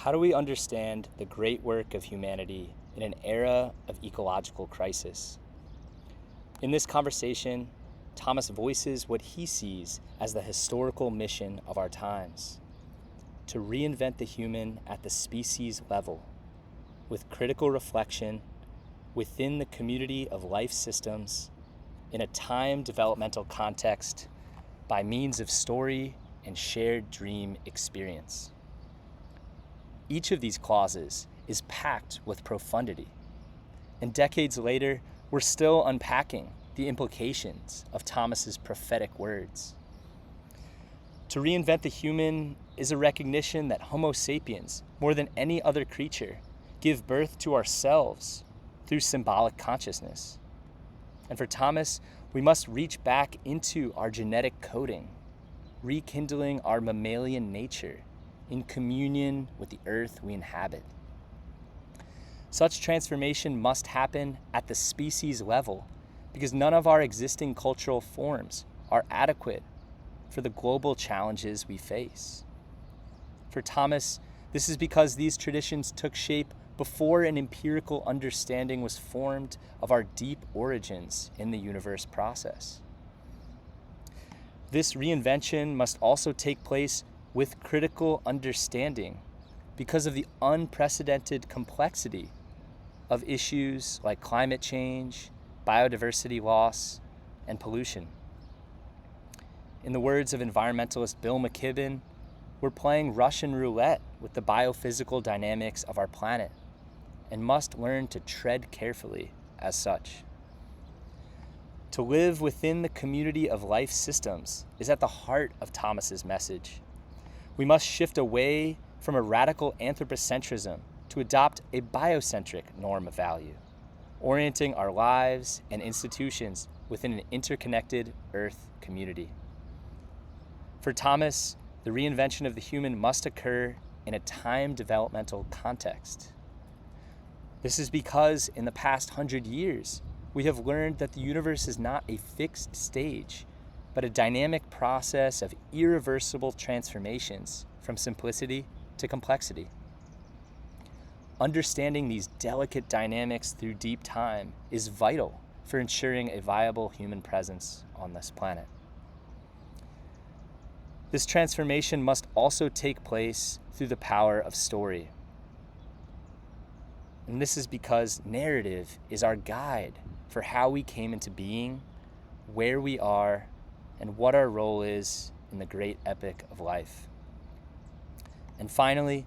How do we understand the great work of humanity in an era of ecological crisis? In this conversation, Thomas voices what he sees as the historical mission of our times: to reinvent the human at the species level, with critical reflection within the community of life systems in a time developmental context by means of story and shared dream experience. Each of these clauses is packed with profundity, and decades later, we're still unpacking the implications of Thomas's prophetic words. To reinvent the human is a recognition that Homo sapiens, more than any other creature, give birth to ourselves through symbolic consciousness. And for Thomas, we must reach back into our genetic coding, rekindling our mammalian nature in communion with the earth we inhabit. Such transformation must happen at the species level because none of our existing cultural forms are adequate for the global challenges we face. For Thomas, this is because these traditions took shape before an empirical understanding was formed of our deep origins in the universe process. This reinvention must also take place with critical understanding because of the unprecedented complexity of issues like climate change, biodiversity loss, and pollution. In the words of environmentalist Bill McKibben, we're playing Russian roulette with the biophysical dynamics of our planet and must learn to tread carefully as such. To live within the community of life systems is at the heart of Thomas's message. We must shift away from a radical anthropocentrism to adopt a biocentric norm of value, orienting our lives and institutions within an interconnected Earth community. For Thomas, the reinvention of the human must occur in a time developmental context. This is because in the past 100 years, we have learned that the universe is not a fixed stage, but a dynamic process of irreversible transformations from simplicity to complexity. Understanding these delicate dynamics through deep time is vital for ensuring a viable human presence on this planet. This transformation must also take place through the power of story. And this is because narrative is our guide for how we came into being, where we are, and what our role is in the great epic of life. And finally,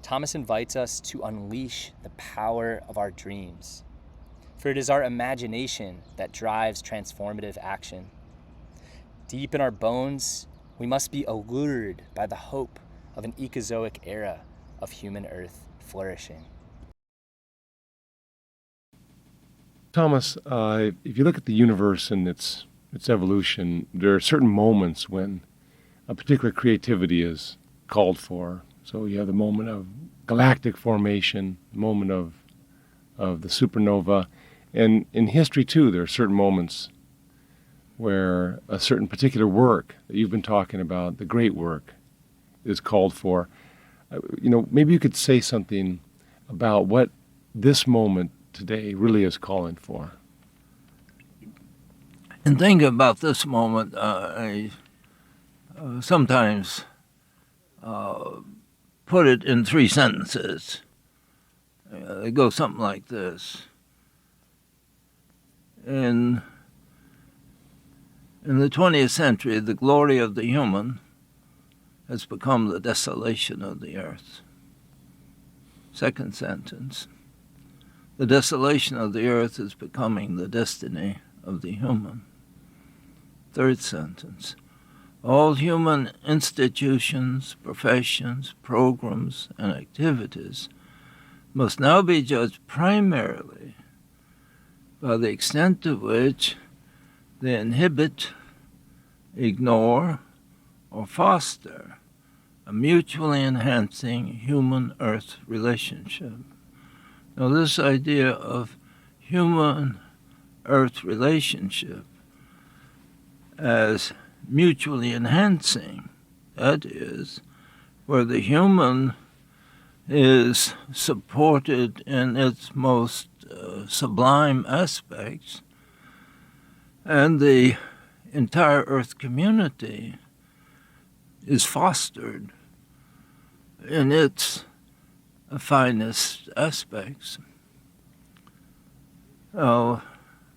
Thomas invites us to unleash the power of our dreams, for it is our imagination that drives transformative action. Deep in our bones, we must be allured by the hope of an ecozoic era of human Earth flourishing. Thomas, if you look at the universe and its evolution, there are certain moments when a particular creativity is called for. So you have the moment of galactic formation, the moment of the supernova. And in history, too, there are certain moments where a certain particular work that you've been talking about, the great work, is called for. Maybe you could say something about what this moment today really is calling for. In thinking about this moment, I sometimes put it in 3 sentences. It goes something like this. In the 20th century, the glory of the human has become the desolation of the earth. Second sentence. The desolation of the earth is becoming the destiny of the human. Third sentence. All human institutions, professions, programs, and activities must now be judged primarily by the extent to which they inhibit, ignore, or foster a mutually enhancing human-earth relationship. Now, this idea of human-earth relationship as mutually enhancing, that is, where the human is supported in its most sublime aspects, and the entire Earth community is fostered in its finest aspects. Now,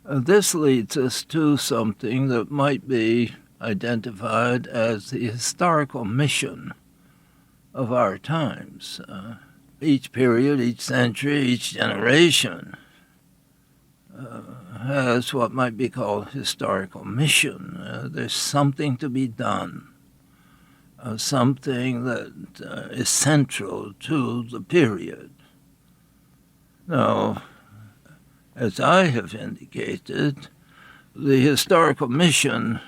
this leads us to something that might be identified as the historical mission of our times. Each period, each century, each generation has what might be called historical mission. There's something to be done, something that is central to the period. Now, as I have indicated, the historical mission,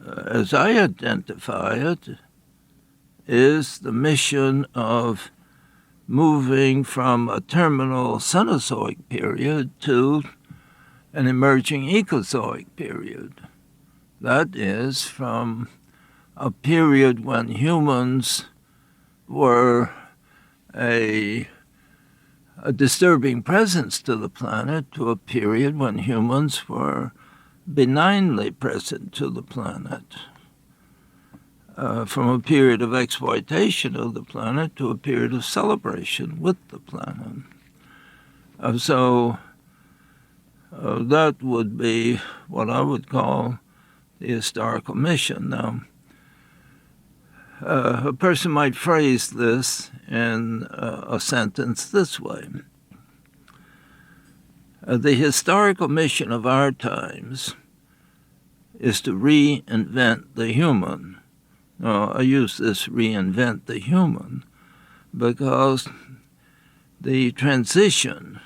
as I identify it, is the mission of moving from a terminal Cenozoic period to an emerging Ecozoic period. That is, from a period when humans were a disturbing presence to the planet to a period when humans were benignly present to the planet. From a period of exploitation of the planet to a period of celebration with the planet. So that would be what I would call the historical mission. Now, a person might phrase this in a sentence this way. The historical mission of our times is to reinvent the human. Now, I use this reinvent the human because the transition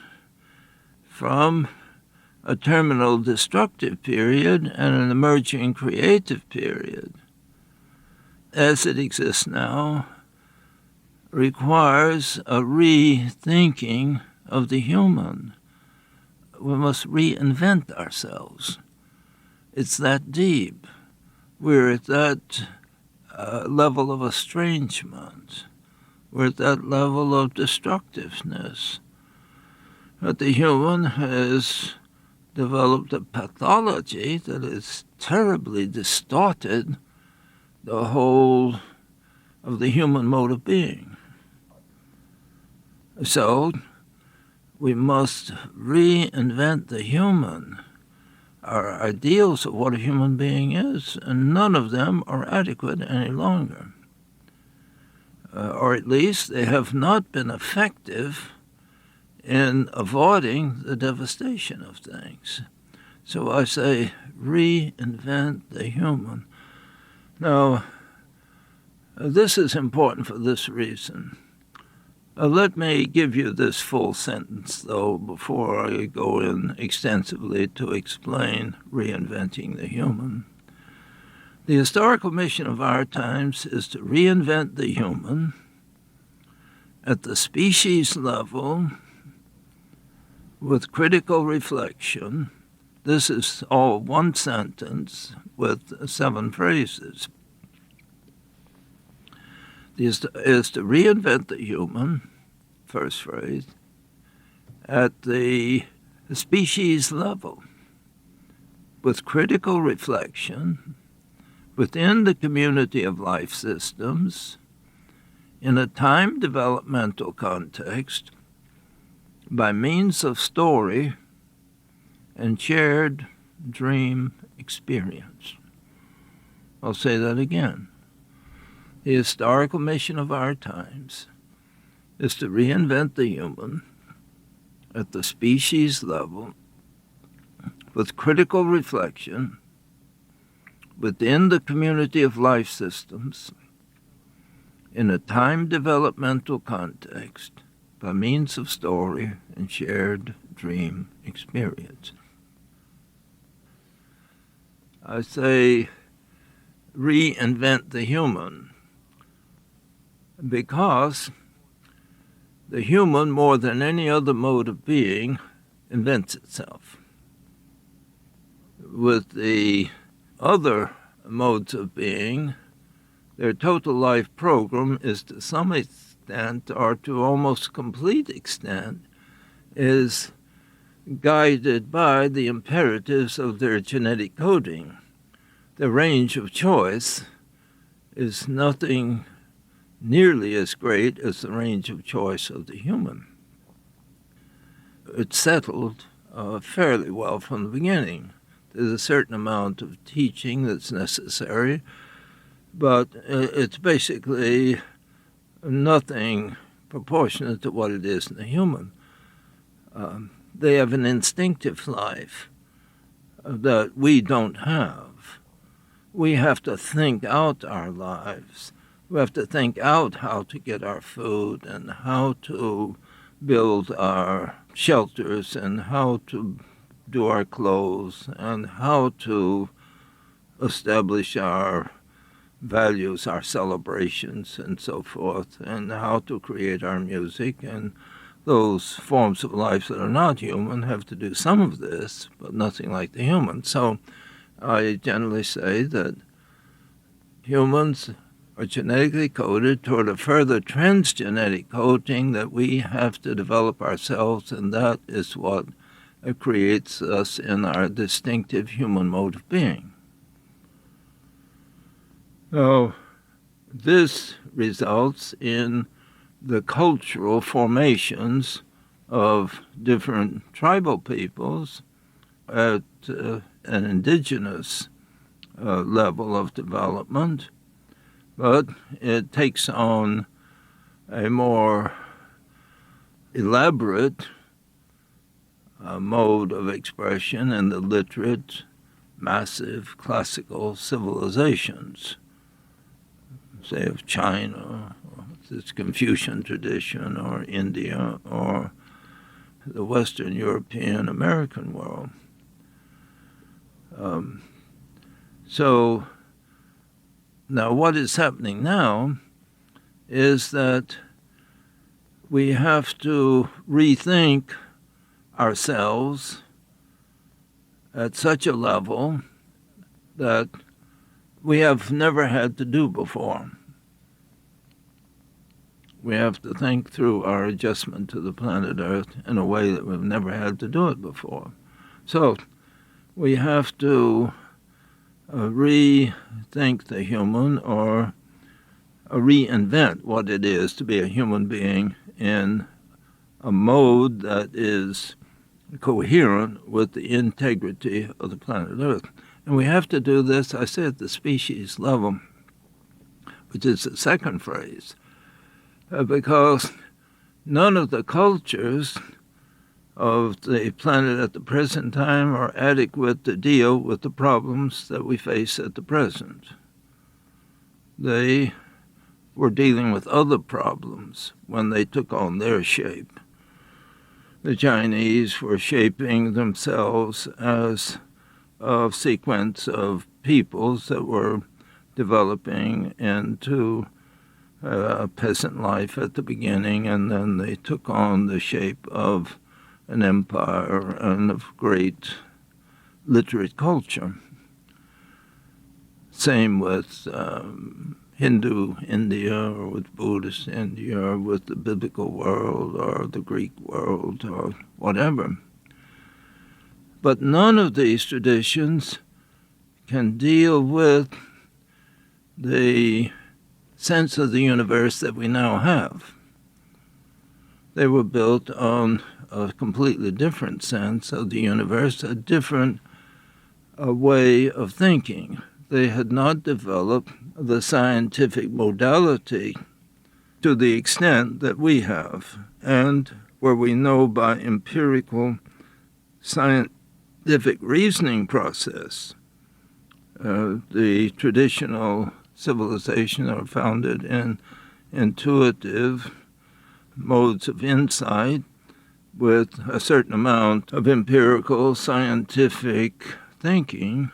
from a terminal destructive period and an emerging creative period, as it exists now, requires a rethinking of the human. We must reinvent ourselves. It's that deep. We're at that level of estrangement. We're at that level of destructiveness. But the human has developed a pathology that has terribly distorted the whole of the human mode of being. So we must reinvent the human, our ideals of what a human being is, and none of them are adequate any longer. Or at least they have not been effective in avoiding the devastation of things. So I say, reinvent the human. Now, this is important for this reason. Let me give you this full sentence, though, before I go in extensively to explain reinventing the human. The historical mission of our times is to reinvent the human at the species level with critical reflection. This is all one sentence with 7 phrases. Is to reinvent the human, first phrase, at the species level with critical reflection within the community of life systems in a time developmental context by means of story and shared dream experience. I'll say that again. The historical mission of our times is to reinvent the human at the species level with critical reflection within the community of life systems in a time developmental context by means of story and shared dream experience. I say reinvent the human because the human, more than any other mode of being, invents itself. With the other modes of being, their total life program is to some extent extent, or to almost complete extent, is guided by the imperatives of their genetic coding. The range of choice is nothing nearly as great as the range of choice of the human. It's settled fairly well from the beginning. There's a certain amount of teaching that's necessary, but it's basically nothing proportionate to what it is in the human. They have an instinctive life that we don't have. We have to think out our lives. We have to think out how to get our food and how to build our shelters and how to do our clothes and how to establish our values, our celebrations, and so forth, and how to create our music. And those forms of life that are not human have to do some of this, but nothing like the human. So I generally say that humans are genetically coded toward a further transgenetic coding that we have to develop ourselves, and that is what creates us in our distinctive human mode of being. Now, this results in the cultural formations of different tribal peoples at an indigenous level of development, but it takes on a more elaborate mode of expression in the literate, massive classical civilizations, say of China, or its Confucian tradition, or India, or the Western European American world. So now what is happening now is that we have to rethink ourselves at such a level that we have never had to do before. We have to think through our adjustment to the planet Earth in a way that we've never had to do it before. So we have to rethink the human, or reinvent what it is to be a human being in a mode that is coherent with the integrity of the planet Earth. And we have to do this, I say, at the species level, which is the second phrase, because none of the cultures of the planet at the present time are adequate to deal with the problems that we face at the present. They were dealing with other problems when they took on their shape. The Chinese were shaping themselves as a sequence of peoples that were developing into peasant life at the beginning, and then they took on the shape of an empire and of great literate culture. Same with Hindu India, or with Buddhist India, or with the biblical world, or the Greek world, or whatever. But none of these traditions can deal with the sense of the universe that we now have. They were built on a completely different sense of the universe, a different way of thinking. They had not developed the scientific modality to the extent that we have, and where we know by empirical scientific reasoning process. The traditional civilizations are founded in intuitive modes of insight with a certain amount of empirical scientific thinking,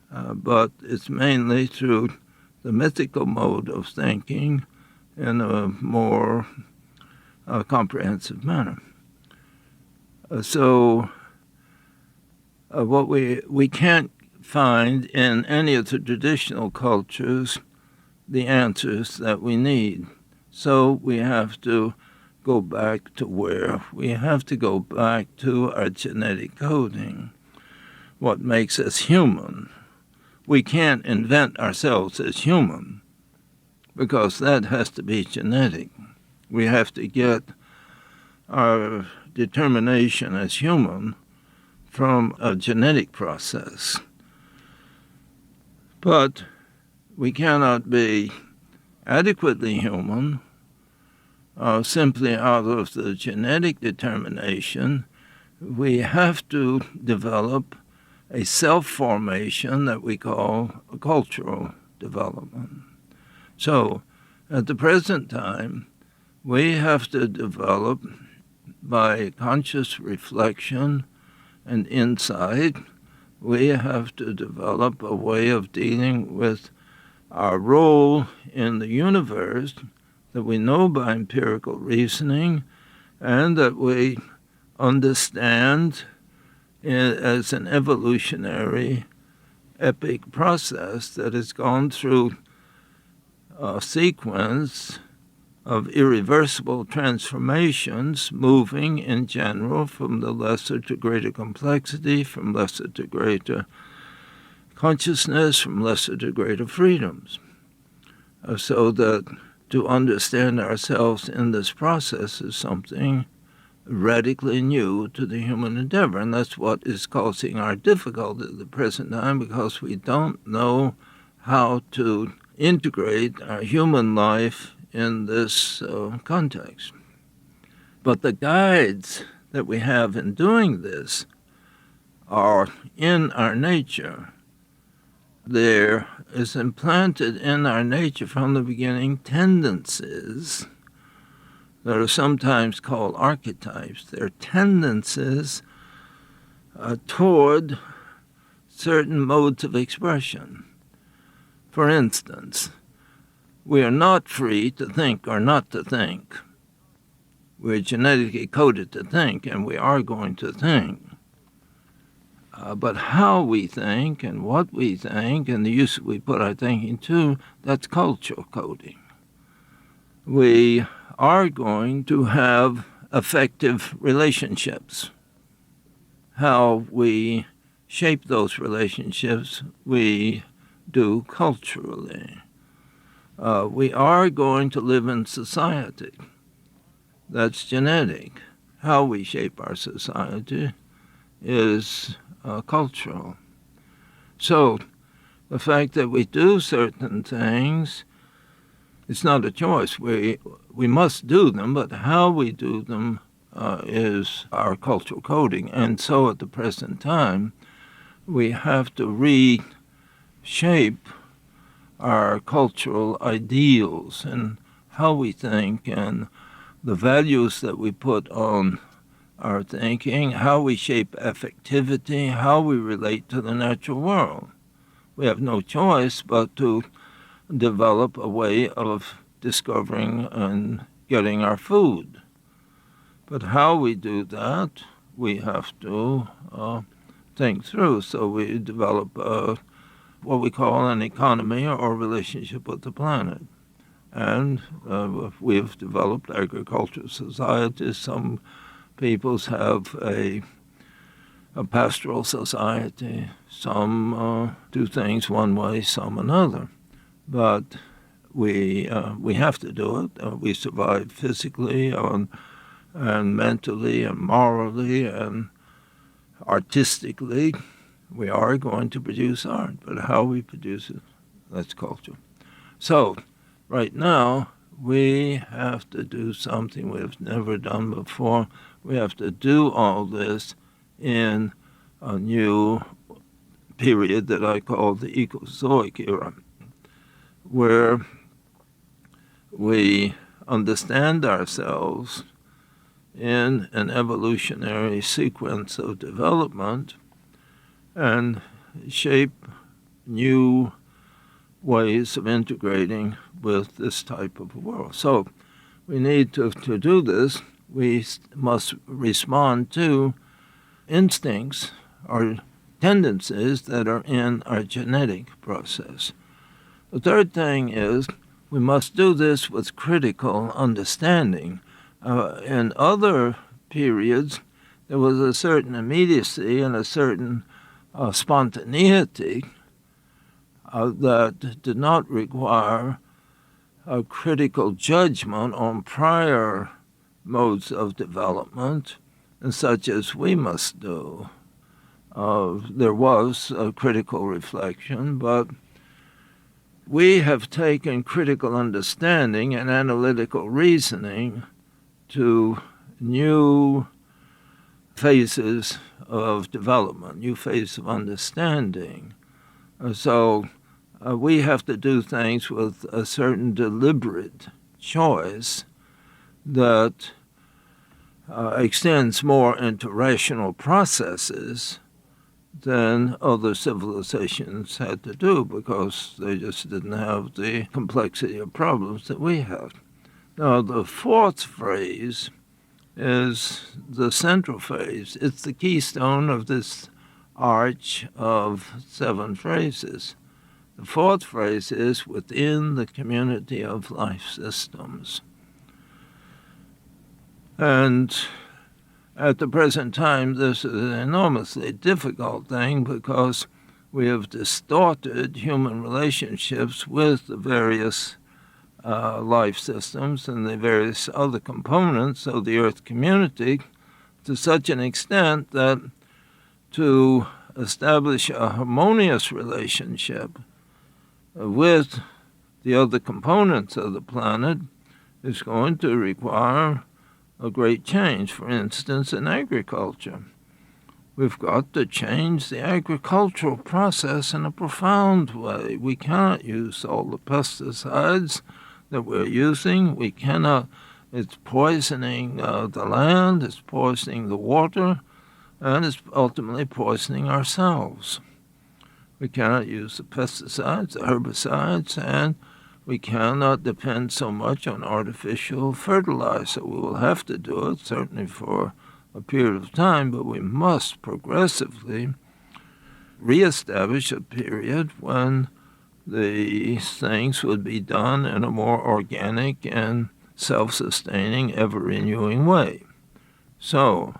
but it's mainly through the mythical mode of thinking in a more comprehensive manner. So what we can't find in any of the traditional cultures the answers that we need. So we have to go back to where? We have to go back to our genetic coding, what makes us human. We can't invent ourselves as human because that has to be genetic. We have to get our determination as human from a genetic process. But we cannot be adequately human simply out of the genetic determination. We have to develop a self-formation that we call a cultural development. So at the present time, we have to develop by conscious reflection and insight, we have to develop a way of dealing with our role in the universe that we know by empirical reasoning and that we understand as an evolutionary epic process that has gone through a sequence of irreversible transformations, moving in general from the lesser to greater complexity, from lesser to greater consciousness, from lesser to greater freedoms. So that to understand ourselves in this process is something radically new to the human endeavor, and that's what is causing our difficulty at the present time, because we don't know how to integrate our human life in this context. But the guides that we have in doing this are in our nature. There is implanted in our nature from the beginning tendencies that are sometimes called archetypes. They're tendencies toward certain modes of expression. For instance, we are not free to think or not to think. We're genetically coded to think, and we are going to think. But how we think and what we think and the use we put our thinking to, that's cultural coding. We are going to have effective relationships. How we shape those relationships, we do culturally. We are going to live in society. That's genetic. How we shape our society is cultural. So the fact that we do certain things, it's not a choice. We must do them, but how we do them is our cultural coding. And so at the present time, we have to reshape our cultural ideals and how we think and the values that we put on our thinking, how we shape affectivity, how we relate to the natural world. We have no choice but to develop a way of discovering and getting our food. But how we do that, we have to think through. So we develop what we call an economy or relationship with the planet. And we've developed agricultural societies. Some peoples have a pastoral society. Some do things one way, some another. But we have to do it. We survive physically and mentally and morally and artistically. We are going to produce art, but how we produce it, that's culture. So right now, we have to do something we've never done before. We have to do all this in a new period that I call the Ecozoic era, where we understand ourselves in an evolutionary sequence of development and shape new ways of integrating with this type of world. So we need to do this. We must respond to instincts or tendencies that are in our genetic process. The third thing is we must do this with critical understanding. In other periods, there was a certain immediacy and a certain spontaneity that did not require a critical judgment on prior modes of development, and such as we must do. There was a critical reflection, but we have taken critical understanding and analytical reasoning to new phases of development, new phases of understanding. So we have to do things with a certain deliberate choice that extends more into rational processes than other civilizations had to do, because they just didn't have the complexity of problems that we have. Now, the fourth phase is the central phase. It's the keystone of this arch of 7 phrases. The fourth phrase is within the community of life systems. And at the present time, this is an enormously difficult thing, because we have distorted human relationships with the various life systems and the various other components of the Earth community to such an extent that to establish a harmonious relationship with the other components of the planet is going to require a great change. For instance, in agriculture, we've got to change the agricultural process in a profound way. We cannot use all the pesticides that we're using. We cannot. It's poisoning the land, it's poisoning the water, and it's ultimately poisoning ourselves. We cannot use the pesticides, the herbicides, and we cannot depend so much on artificial fertilizer. We will have to do it, certainly for a period of time, but we must progressively reestablish a period when these things would be done in a more organic and self-sustaining, ever-renewing way. So,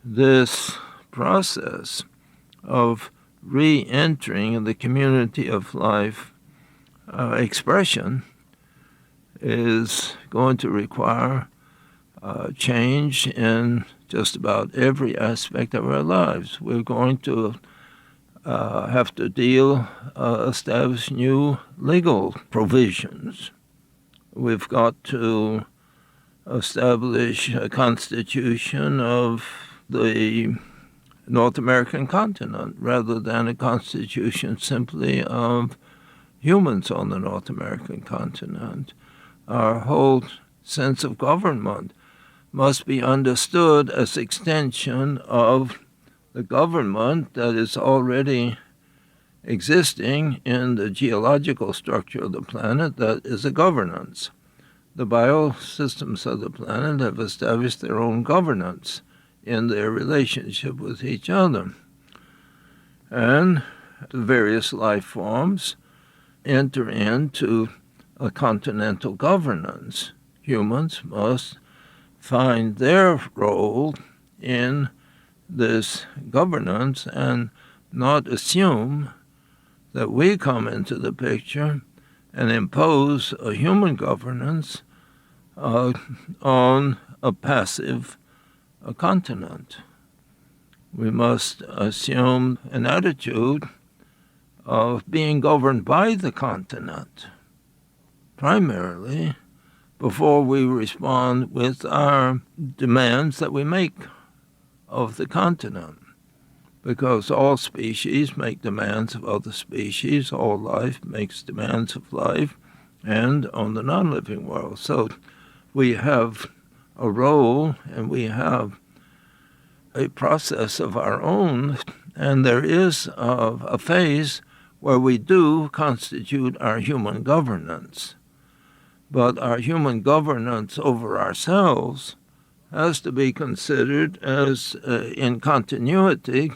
this process of re-entering the community of life expression is going to require change in just about every aspect of our lives. We're going to have to establish new legal provisions. We've got to establish a constitution of the North American continent rather than a constitution simply of humans on the North American continent. Our whole sense of government must be understood as extension of the government that is already existing in the geological structure of the planet, that is a governance. The biosystems of the planet have established their own governance in their relationship with each other. And the various life forms enter into a continental governance. Humans must find their role in this governance and not assume that we come into the picture and impose a human governance on a passive continent. We must assume an attitude of being governed by the continent, primarily, before we respond with our demands that we make of the continent. Because all species make demands of other species, all life makes demands of life, and on the non-living world. So we have a role and we have a process of our own, and there is a phase where we do constitute our human governance. But our human governance over ourselves has to be considered as in continuity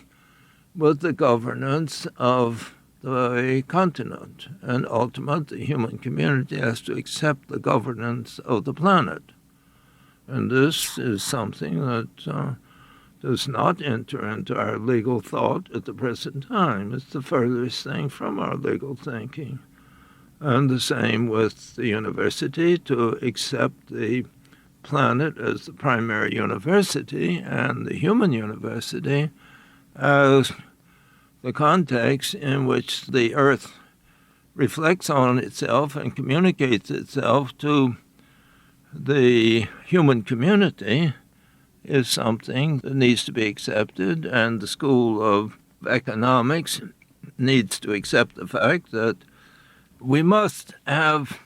with the governance of the continent, and ultimately the human community has to accept the governance of the planet. And this is something that does not enter into our legal thought at the present time. It's the furthest thing from our legal thinking. And the same with the university, to accept the planet as the primary university and the human university as the context in which the earth reflects on itself and communicates itself to the human community, is something that needs to be accepted, and the School of Economics needs to accept the fact that we must have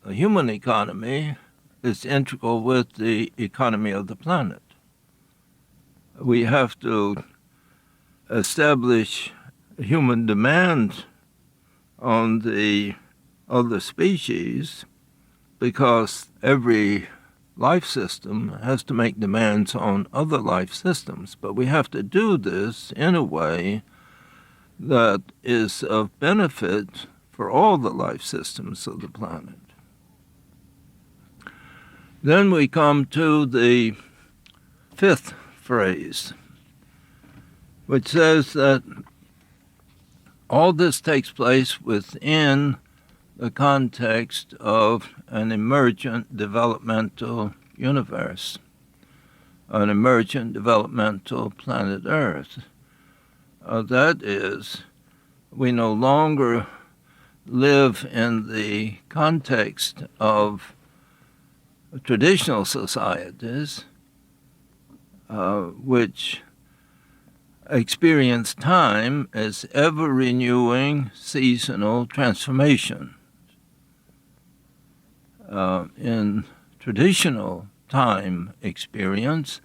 a human economy that's integral with the economy of the planet. We have to establish human demand on the other species, because every life system has to make demands on other life systems. But we have to do this in a way that is of benefit for all the life systems of the planet. Then we come to the fifth phrase, which says that all this takes place within the context of an emergent developmental universe, an emergent developmental planet Earth. That is, we no longer live in the context of traditional societies, which experience time as ever-renewing seasonal transformation. In traditional time experience,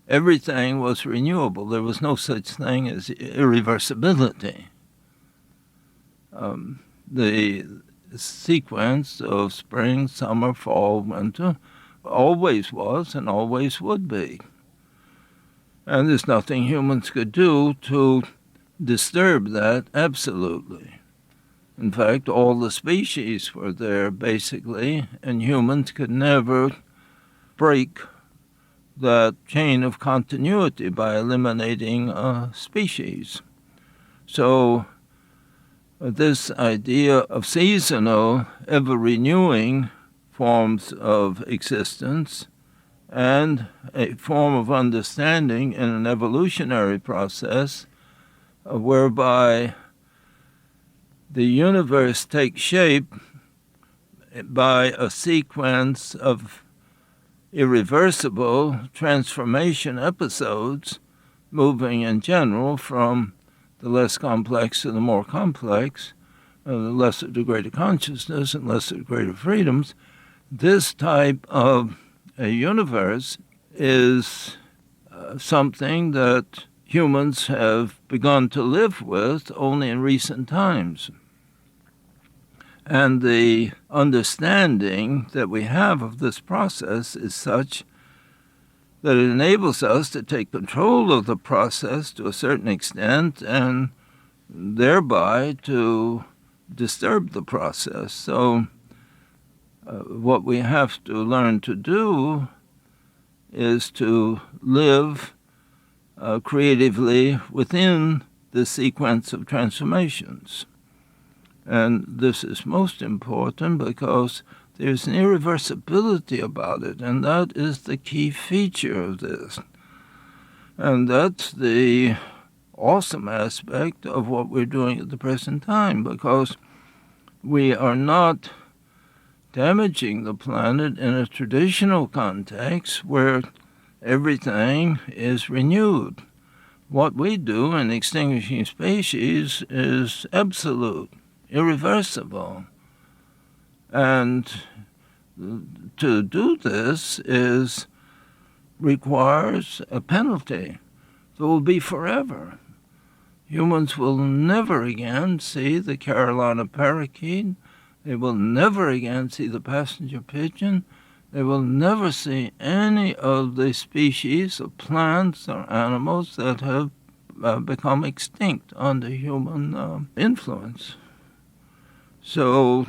everything was renewable. There was no such thing as irreversibility. The sequence of spring, summer, fall, winter always was and always would be. And there's nothing humans could do to disturb that absolutely. In fact, all the species were there, basically, and humans could never break that chain of continuity by eliminating a species. So this idea of seasonal, ever-renewing forms of existence and a form of understanding in an evolutionary process whereby the universe takes shape by a sequence of irreversible transformation episodes, moving in general from the less complex to the more complex, the lesser to greater consciousness and lesser to greater freedoms. This type of a universe is something that humans have begun to live with only in recent times. And the understanding that we have of this process is such that it enables us to take control of the process to a certain extent and thereby to disturb the process. So what we have to learn to do is to live creatively within the sequence of transformations. And this is most important because there's an irreversibility about it, and that is the key feature of this. And that's the awesome aspect of what we're doing at the present time, because we are not damaging the planet in a traditional context where everything is renewed. What we do in extinguishing species is absolute, irreversible. And to do this requires a penalty that will be forever. Humans will never again see the Carolina parakeet. They will never again see the passenger pigeon. They will never see any of the species of plants or animals that have become extinct under human influence. So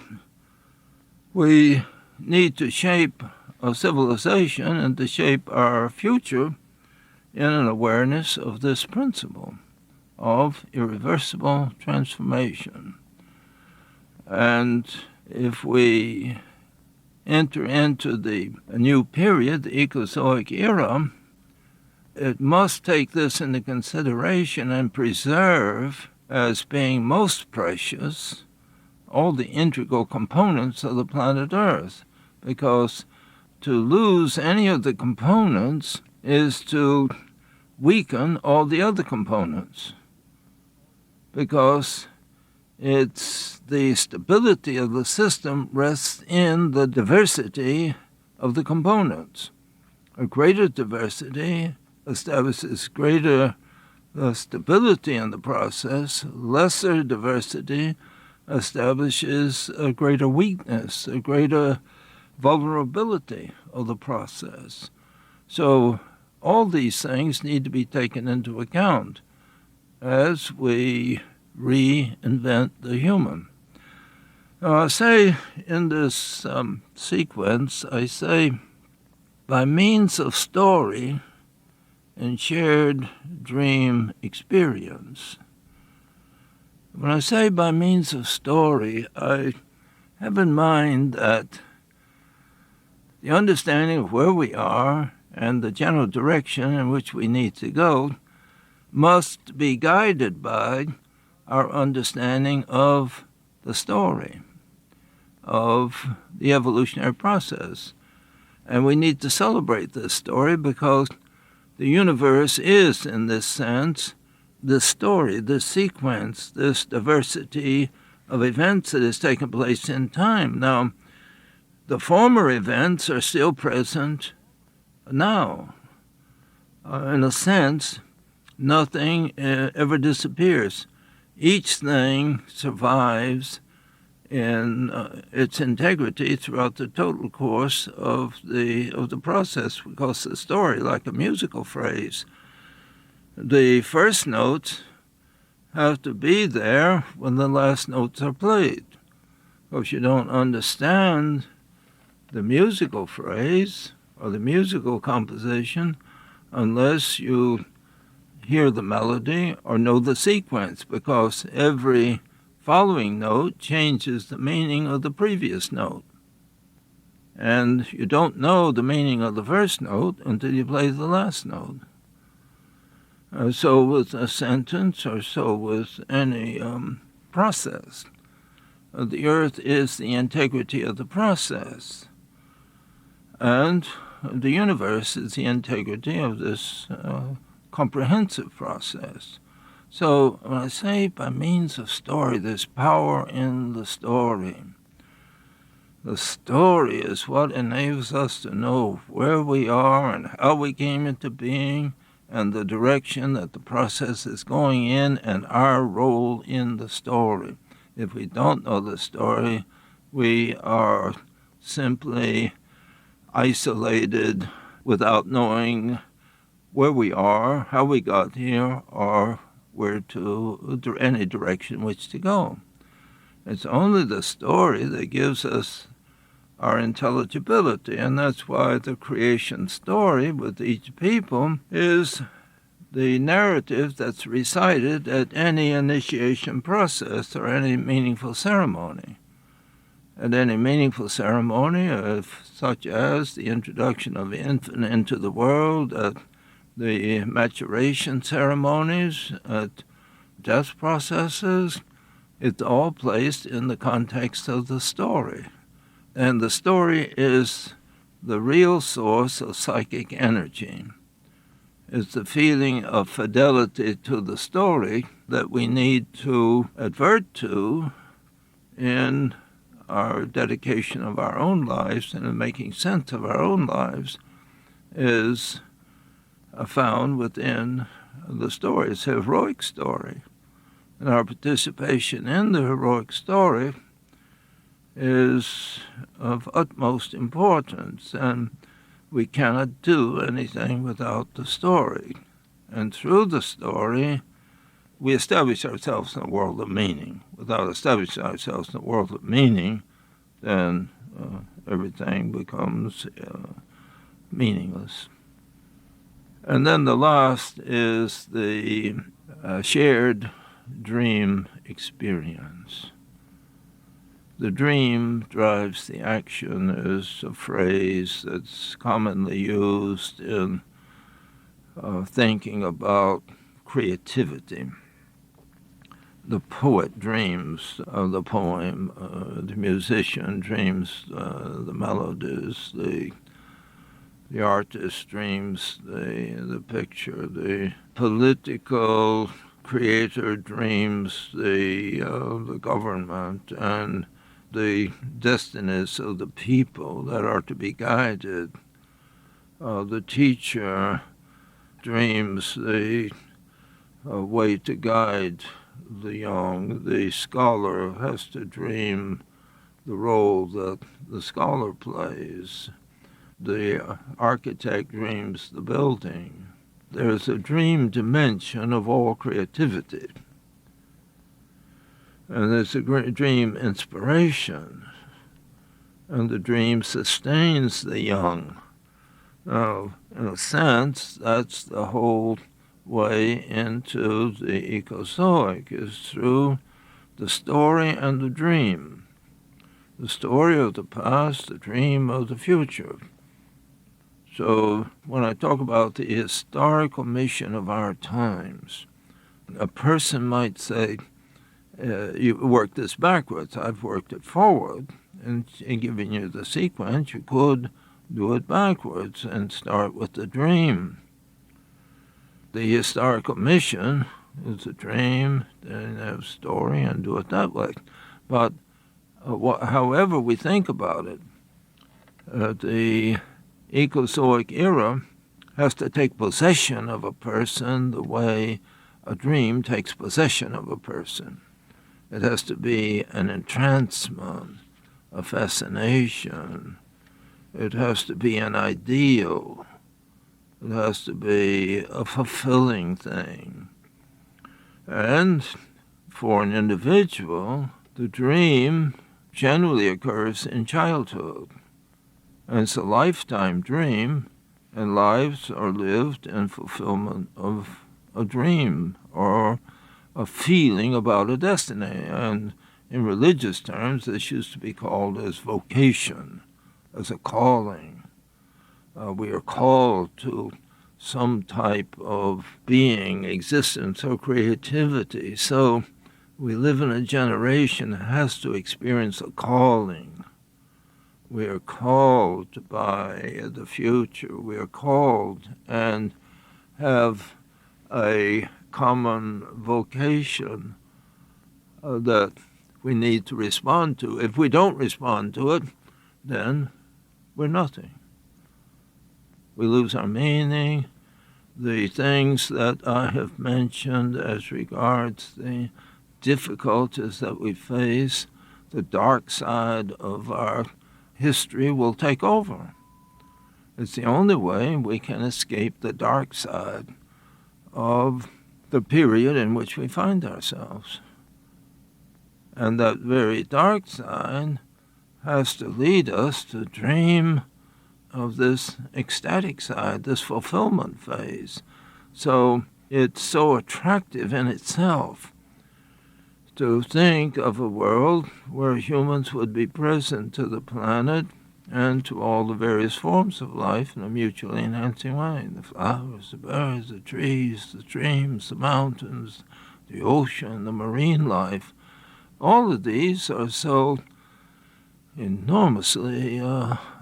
we need to shape our civilization and to shape our future in an awareness of this principle of irreversible transformation. And if we enter into the new period, the Ecozoic era, it must take this into consideration and preserve as being most precious all the integral components of the planet Earth, because to lose any of the components is to weaken all the other components, because it's the stability of the system rests in the diversity of the components. A greater diversity establishes greater stability in the process. Lesser diversity establishes a greater weakness, a greater vulnerability of the process. So all these things need to be taken into account as we reinvent the human. Now, I say in this sequence, I say, by means of story and shared dream experience. When I say by means of story, I have in mind that the understanding of where we are and the general direction in which we need to go must be guided by our understanding of the story, of the evolutionary process. And we need to celebrate this story because the universe is, in this sense, this story, this sequence, this diversity of events that has taken place in time. Now, the former events are still present now. In a sense, nothing ever disappears. Each thing survives in its integrity throughout the total course of the process, because the story, like a musical phrase, the first notes have to be there when the last notes are played. Because you don't understand the musical phrase or the musical composition unless you hear the melody or know the sequence, because every following note changes the meaning of the previous note. And you don't know the meaning of the first note until you play the last note. So with a sentence, or so with any process. The earth is the integrity of the process. And the universe is the integrity of this comprehensive process. So when I say by means of story, there's power in the story. The story is what enables us to know where we are and how we came into being, and the direction that the process is going in, and our role in the story. If we don't know the story, we are simply isolated without knowing where we are, how we got here, or where to, any direction which to go. It's only the story that gives us our intelligibility, and that's why the creation story with each people is the narrative that's recited at any initiation process or any meaningful ceremony. At any meaningful ceremony, such as the introduction of the infant into the world, at the maturation ceremonies, at death processes, it's all placed in the context of the story. And the story is the real source of psychic energy. It's the feeling of fidelity to the story that we need to advert to in our dedication of our own lives and in making sense of our own lives, is found within the story. It's a heroic story. And our participation in the heroic story is of utmost importance, and we cannot do anything without the story. And through the story, we establish ourselves in a world of meaning. Without establishing ourselves in a world of meaning, then everything becomes meaningless. And then the last is the shared dream experience. The dream drives the action is a phrase that's commonly used in thinking about creativity. The poet dreams of the poem, the musician dreams the melodies, the artist dreams the picture, the political creator dreams the government and the destinies of the people that are to be guided. The teacher dreams the way to guide the young. The scholar has to dream the role that the scholar plays. The architect dreams the building. There's a dream dimension of all creativity. And there's a dream inspiration. And the dream sustains the young. Now, in a sense, that's the whole way into the Ecozoic, is through the story and the dream. The story of the past, the dream of the future. So when I talk about the historical mission of our times, a person might say, you work this backwards. I've worked it forward. And in giving you the sequence, you could do it backwards and start with the dream. The historical mission is a dream, then have a story, and do it that way. But however we think about it, the Ecozoic era has to take possession of a person the way a dream takes possession of a person. It has to be an entrancement, a fascination. It has to be an ideal. It has to be a fulfilling thing. And for an individual, the dream generally occurs in childhood. And it's a lifetime dream, and lives are lived in fulfillment of a dream or a feeling about a destiny. And in religious terms, this used to be called as vocation, as a calling. We are called to some type of being, existence, or creativity. So we live in a generation that has to experience a calling. We are called by the future. We are called and have a common vocation that we need to respond to. If we don't respond to it, then we're nothing. We lose our meaning. The things that I have mentioned as regards the difficulties that we face, the dark side of our history will take over. It's the only way we can escape the dark side of the period in which we find ourselves. And that very dark side has to lead us to dream of this ecstatic side, this fulfillment phase. So it's so attractive in itself to think of a world where humans would be present to the planet and to all the various forms of life in a mutually enhancing way. The flowers, the birds, the trees, the streams, the mountains, the ocean, the marine life. All of these are so enormously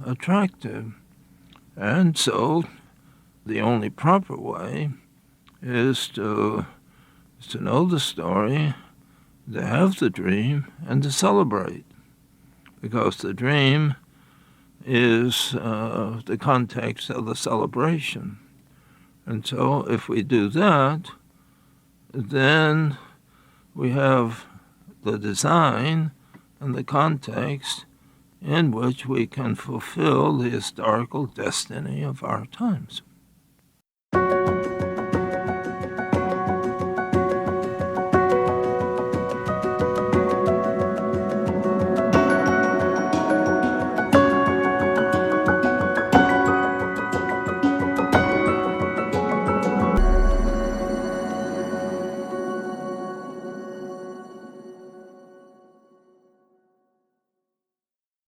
attractive. And so the only proper way is to know the story, to have the dream, and to celebrate. Because the dream is the context of the celebration. And so if we do that, then we have the design and the context in which we can fulfill the historical destiny of our times.